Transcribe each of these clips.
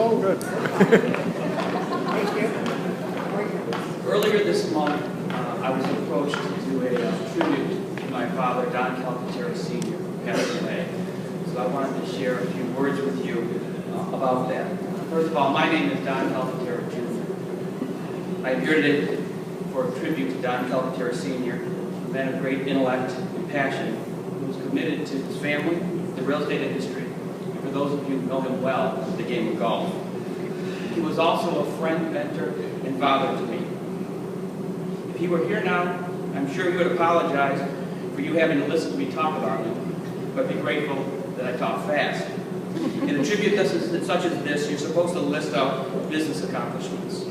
Oh, good. Earlier this month, I was approached to do a tribute to my father, Don Calcaterra Sr., who passed away. So I wanted to share a few words with you about that. First of all, my name is Don Calcaterra Jr. I am here today for a tribute to Don Calcaterra Sr., a man of great intellect and passion, who was committed to his family, the real estate industry, and for those of you who know him well, the game of golf. He was also a friend, mentor, and father to me. If he were here now, I'm sure he would apologize for you having to listen to me talk about him, but be grateful that I talk fast. In a tribute such as this, you're supposed to list out business accomplishments.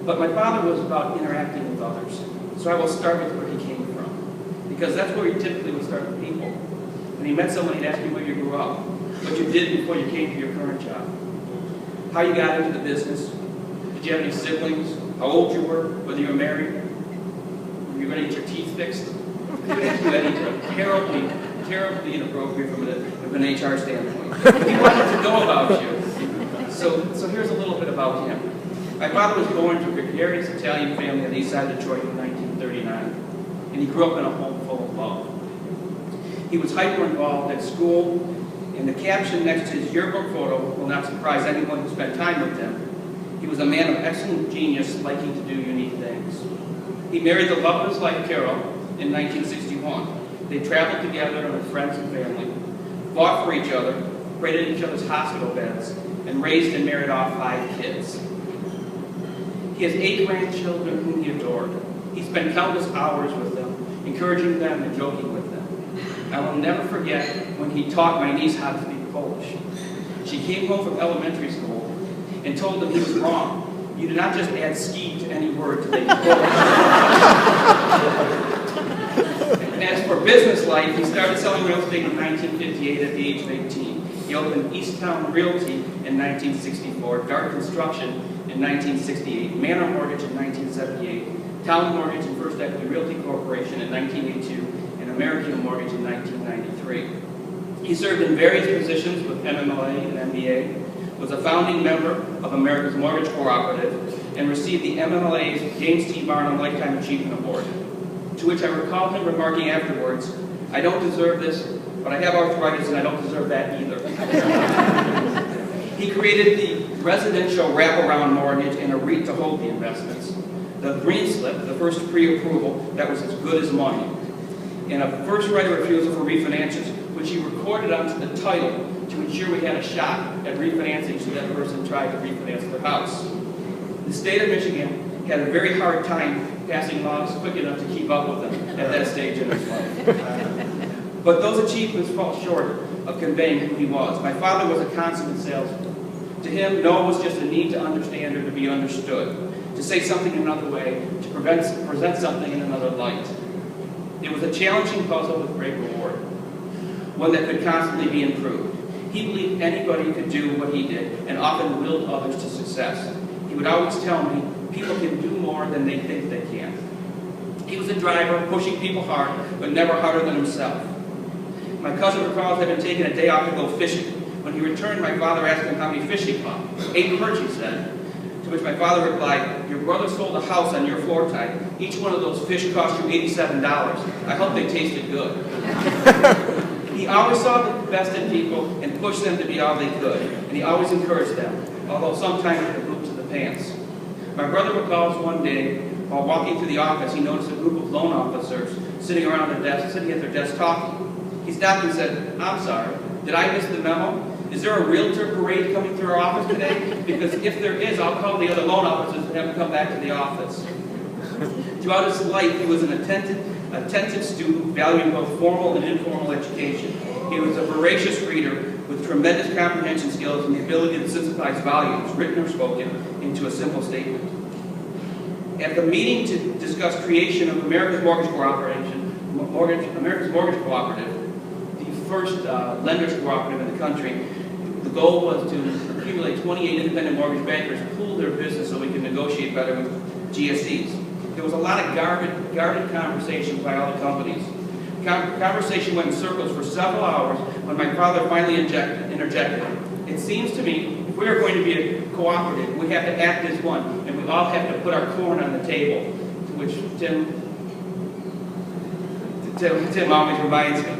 But my father was about interacting with others, so I will start with where he came from, because that's where we typically would start with people. When he met someone, he'd ask you where you grew up, what you did before you came to your current job, how you got into the business, did you have any siblings, how old you were, whether you were married, were you going to get your teeth fixed? He would ask you anything terribly inappropriate from an HR standpoint. He wanted to know about you. So here's a little bit about him. My father was born to a gregarious Italian family on the east side of Detroit in 1939, and he grew up in a home full of love. He was hyper-involved at school, and the caption next to his yearbook photo will not surprise anyone who spent time with him. He was a man of excellent genius, liking to do unique things. He married the love of his life, Carol, in 1961. They traveled together with friends and family, fought for each other, prayed in each other's hospital beds, and raised and married off 5 kids. He has 8 grandchildren whom he adored. He spent countless hours with them, encouraging them and joking with them. I will never forget when he taught my niece how to speak Polish. She came home from elementary school and told him he was wrong. You do not just add ski to any word to make it Polish. And as for business life, he started selling real estate in 1958 at the age of 18. He opened Easttown Realty in 1964, Dart Construction in 1968, Manor Mortgage in 1978, Town Mortgage and First Equity Realty Corporation in 1982, and American Mortgage in 1993. He served in various positions with MMLA and MBA, was a founding member of America's Mortgage Cooperative, and received the MMLA's James T. Barnum Lifetime Achievement Award, to which I recall him remarking afterwards, "I don't deserve this, but I have arthritis and I don't deserve that either." He created the residential wraparound mortgage and a REIT to hold the investments, the green slip, the first pre-approval that was as good as money, and a first right of refusal for refinances, which he recorded onto the title to ensure we had a shot at refinancing should that person try to refinance their house. The state of Michigan had a very hard time passing laws quick enough to keep up with them at that stage in his life. But those achievements fall short of conveying who he was. My father was a consummate salesman. To him, no was just a need to understand or to be understood, to say something another way, to present something in another light. It was a challenging puzzle with great reward, one that could constantly be improved. He believed anybody could do what he did and often willed others to success. He would always tell me, people can do more than they think they can. He was a driver, pushing people hard, but never harder than himself. My cousin recalls having taken a day off to go fishing. When he returned, my father asked him how many fish he caught. 8 perch, he said. To which my father replied, "Your brother sold a house on your floor type. Each one of those fish cost you $87. I hope they tasted good." He always saw the best in people and pushed them to be all they could. And he always encouraged them, although sometimes with the boots of the pants. My brother recalls one day, while walking through the office, he noticed a group of loan officers sitting at their desk talking. He stopped and said, "I'm sorry, did I miss the memo? Is there a realtor parade coming through our office today? Because if there is, I'll call the other loan officers and have them come back to the office." Throughout his life, he was an attentive student, valuing both formal and informal education. He was a voracious reader with tremendous comprehension skills and the ability to synthesize volumes, written or spoken, into a simple statement. At the meeting to discuss creation of America's Mortgage Cooperative, the first lenders cooperative in the country, the goal was to accumulate 28 independent mortgage bankers, pool their business so we can negotiate better with GSEs. There was a lot of guarded conversation by all the companies. Conversation went in circles for several hours when my father finally interjected. "It seems to me we are going to be a cooperative, we have to act as one, and we all have to put our corn on the table, to which Tim always reminds me.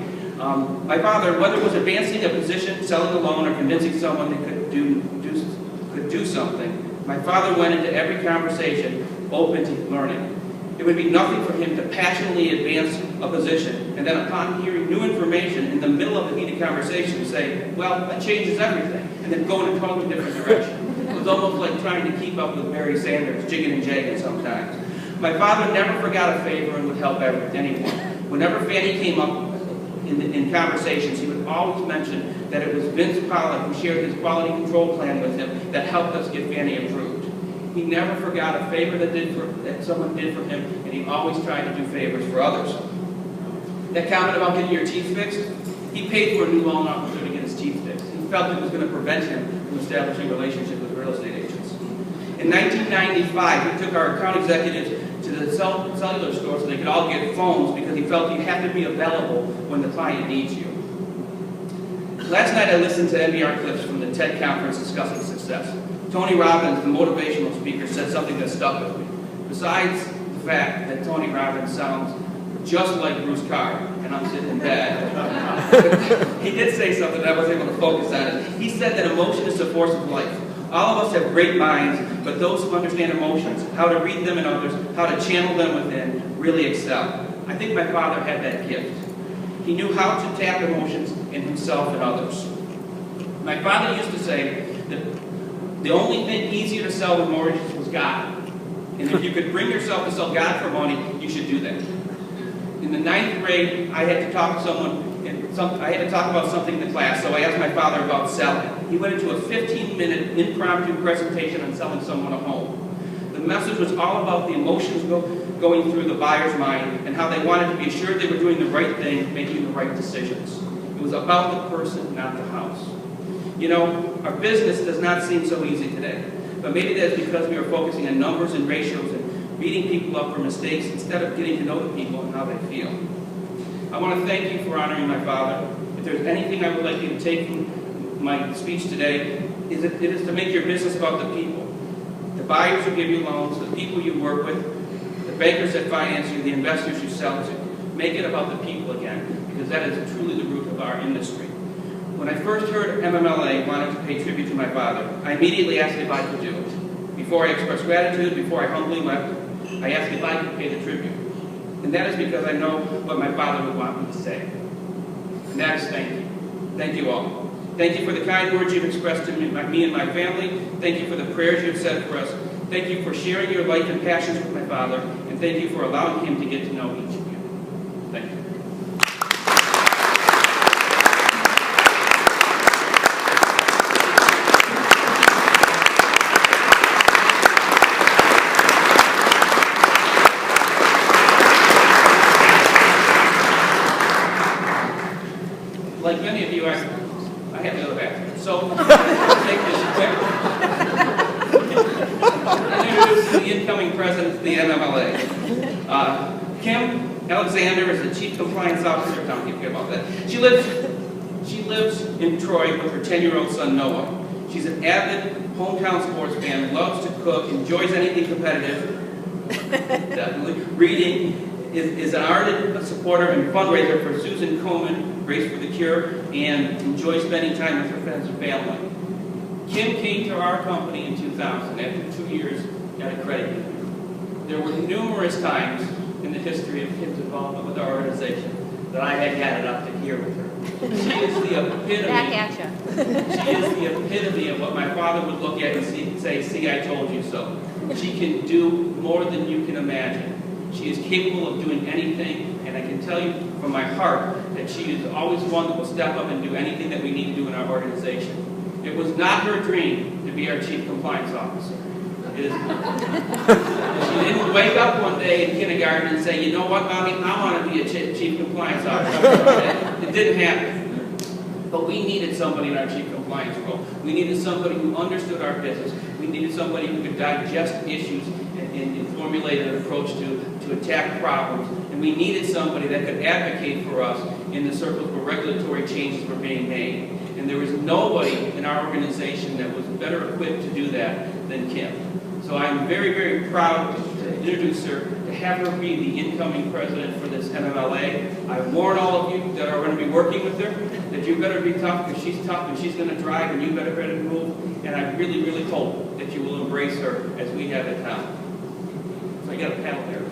My father, whether it was advancing a position, selling a loan, or convincing someone they could do something, my father went into every conversation open to learning. It would be nothing for him to passionately advance a position, and then upon hearing new information in the middle of a heated conversation say, well, that changes everything, and then go in a totally different direction. It was almost like trying to keep up with Barry Sanders, jigging and jagging sometimes. My father never forgot a favor and would help anyone. Whenever Fanny came up in conversations, he would always mention that it was Vince Pollack who shared his quality control plan with him that helped us get Fanny approved. He never forgot a favor that someone did for him, and he always tried to do favors for others. That comment about getting your teeth fixed, he paid for a new loan officer to get his teeth fixed. He felt it was going to prevent him from establishing relationships with real estate agents. In 1995, he took our account executives to the cellular store so they could all get phones because he felt you have to be available when the client needs you. Last night I listened to NPR clips from the TED conference discussing success. Tony Robbins, the motivational speaker, said something that stuck with me. Besides the fact that Tony Robbins sounds just like Bruce Carr, and I'm sitting in bed, he did say something that I was able to focus on. He said that emotion is the force of life. All of us have great minds, but those who understand emotions, how to read them in others, how to channel them within, really excel. I think my father had that gift. He knew how to tap emotions in himself and others. My father used to say that the only thing easier to sell with mortgages was God. And if you could bring yourself to sell God for money, you should do that. In the 9th grade, I had to talk to someone, I had to talk about something in the class, so I asked my father about selling. He went into a 15-minute impromptu presentation on selling someone a home. The message was all about the emotions going through the buyer's mind and how they wanted to be assured they were doing the right thing, making the right decisions. It was about the person, not the house. You know, our business does not seem so easy today, but maybe that's because we are focusing on numbers and ratios and beating people up for mistakes instead of getting to know the people and how they feel. I want to thank you for honoring my father. If there's anything I would like you to take from my speech today, it is to make your business about the people. The buyers who give you loans, the people you work with, the bankers that finance you, the investors you sell to. Make it about the people again, because that is truly the root of our industry. When I first heard MMLA wanted to pay tribute to my father, I immediately asked if I could do it. Before I expressed gratitude, before I humbly left, I asked if I could pay the tribute. And that is because I know what my father would want me to say. And that is thank you. Thank you all. Thank you for the kind words you've expressed to me and my family. Thank you for the prayers you've said for us. Thank you for sharing your life and passions with my father. And thank you for allowing him to get to know each of you. Thank you. Like many of you, I have to go back. So, I'll take this quick. Introduce the incoming president of the MMLA. Kim Alexander is the Chief Compliance Officer. Don't forget about that. She lives in Troy with her 10-year-old son, Noah. She's an avid hometown sports fan, loves to cook, enjoys anything competitive, definitely. Reading, is an ardent supporter and fundraiser for Susan Komen, Race for the Cure, and enjoys spending time with her friends and family. Kim came to our company in 2000 after 2 years at a credit union. There were numerous times in the history of Kim's involvement with our organization that I had it up to here with her. She is the epitome. Back at you. She is the epitome of what my father would look at and say, "See, I told you so." She can do more than you can imagine. She is capable of doing anything, and I can tell you from my heart that she is always one that will step up and do anything that we need to do in our organization. It was not her dream to be our Chief Compliance Officer. She didn't wake up one day in kindergarten and say, "You know what, Mommy, I want to be a Chief Compliance Officer." It didn't happen. But we needed somebody in our Chief Compliance role. We needed somebody who understood our business. We needed somebody who could digest issues and formulate an approach to attack problems. And we needed somebody that could advocate for us in the circles where regulatory changes were being made. And there was nobody in our organization that was better equipped to do that than Kim. So I'm very, very proud to introduce her, to have her be the incoming president for this MMLA. I warn all of you that are going to be working with her that you better be tough, because she's tough and she's going to drive, and you better move. And I really, really hope that you will embrace her as we have at town. So I got a panel there.